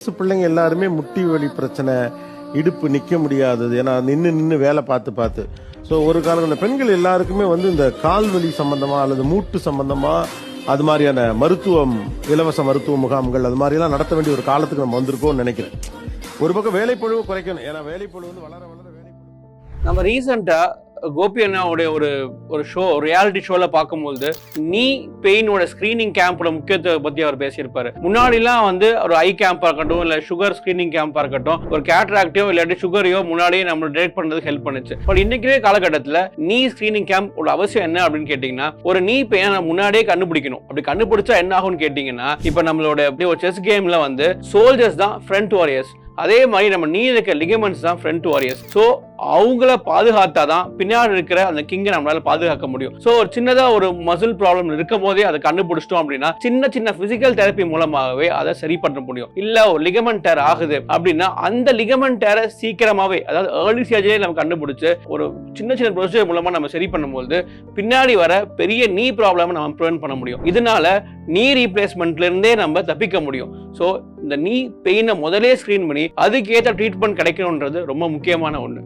பிள்ளைங்க எல்லாருமே முட்டி வலி பிரச்சனை, இடுப்பு நிற்க முடியாதது, ஏன்னா நின்று வேலை பார்த்து ஸோ ஒரு காலங்களில் பெண்கள் எல்லாருக்குமே இந்த கால் வலி சம்பந்தமா அல்லது மூட்டு சம்பந்தமா அது மாதிரியான மருத்துவம், இலவச மருத்துவ முகாம்கள் அது மாதிரிலாம் நடத்த வேண்டிய ஒரு காலத்துக்கு நம்ம வந்திருக்கோம்னு நினைக்கிறேன். ஒரு பக்கம் வேலைப்பழுவை குறைக்கணும், ஏன்னா வேலைப்பழு வளர நம்ம ரீசெண்டா கோபி அண்ணாவுடைய ஒரு ஷோ, ரியாலிட்டி ஷோல பார்க்கும்போது நீ பெயினோட ஸ்கிரீனிங் கேம்போட முக்கியத்துவத்தை பத்தி அவர் பேசியிருப்பாரு. முன்னாடிலாம் ஒரு ஐ கேம்பா இருக்கட்டும், இல்ல சுகர் ஸ்கிரீனிங் கேம்பா இருக்கட்டும், ஒரு கேட்ராக்டையோ இல்லாட்டி சுகரையோ முன்னாடியே நம்ம டிடெக்ட் பண்றதுக்கு ஹெல்ப் பண்ணுச்சு. பட் இன்னைக்கு காலகட்டத்தில் நீ ஸ்கிரீனிங் கேம்ப் அவசியம் என்ன அப்படின்னு கேட்டீங்கன்னா, ஒரு நீ பெயினை முன்னாடியே கண்டுபிடிக்கணும். அப்படி கண்டுபிடிச்சா என்ன ஆகும்னு கேட்டீங்கன்னா, இப்ப நம்மளோட ஒரு செஸ் கேம்ல சோல்ஜர்ஸ் தான் ஃப்ரண்ட் வாரியர்ஸ், அதே மாதிரி நம்ம நீ இருக்க லிகமெண்ட்ஸ் தான் ஃப்ரண்ட் வாரியர்ஸ். ஸோ அவங்கள பாதுகாத்தாதான் பின்னாடி இருக்கிற அந்த கிங்கை நம்மளால பாதுகாக்க முடியும். ஸோ ஒரு சின்னதா ஒரு மசில் ப்ராப்ளம் இருக்கும் போதே அதை கண்டுபிடிச்சிட்டோம் அப்படின்னா சின்ன பிசிக்கல் தெரப்பி மூலமாகவே அதை சரி பண்ண முடியும். இல்ல ஒரு லிகமெண்ட் டேர் ஆகுது அப்படின்னா அந்த லிகமெண்ட் டேரை சீக்கிரமாவே, அதாவது ஏர்லி ஸ்டேஜ்லயே நம்ம கண்டுபிடிச்சு ஒரு சின்ன ப்ரொசீஜர் மூலமா நம்ம சரி பண்ணும்போது பின்னாடி வர பெரிய நீ ப்ராப்ளம் நம்ம ப்ரிவென்ட் பண்ண முடியும். இதனால நீ ரீப்ளேஸ்மெண்ட்ல இருந்தே நம்ம தப்பிக்க முடியும். ஸோ இந்த நீ பெயினை முதலே ஸ்கிரீன் பண்ணி அதுக்கேற்ற ட்ரீட்மெண்ட் கிடைக்கணும்ன்றது ரொம்ப முக்கியமான ஒன்று.